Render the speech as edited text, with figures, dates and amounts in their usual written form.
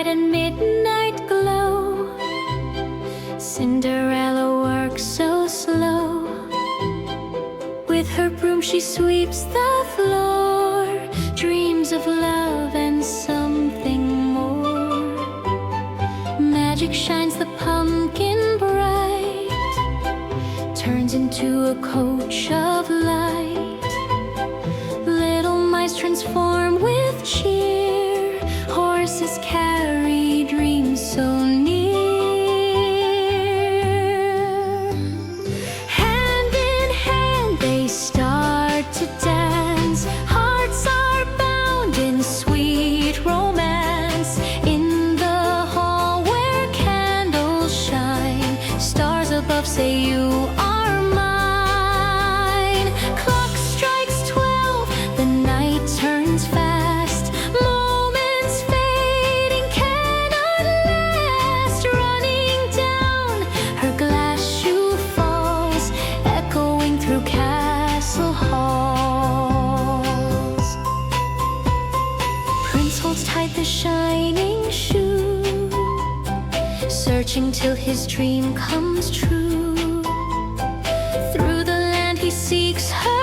bright and midnight glow. Cinderella works so slow. With her broom she sweeps the floor, dreams of love and something more. Magic shines the pumpkin bright, turns into a coach of light. Little mice transform with cheer, horses carry dreams so near. Hand in hand they start to dance, hearts are bound in sweet romance. In the hall where candles shine, stars above say you are mine. Clock strikes 12, the night turns fast, moments fading cannot last. Running down her glass shoe falls, echoing through castle halls. Prince holds tight the shining shoe, searching till his dream comes true. Through the land he seeks her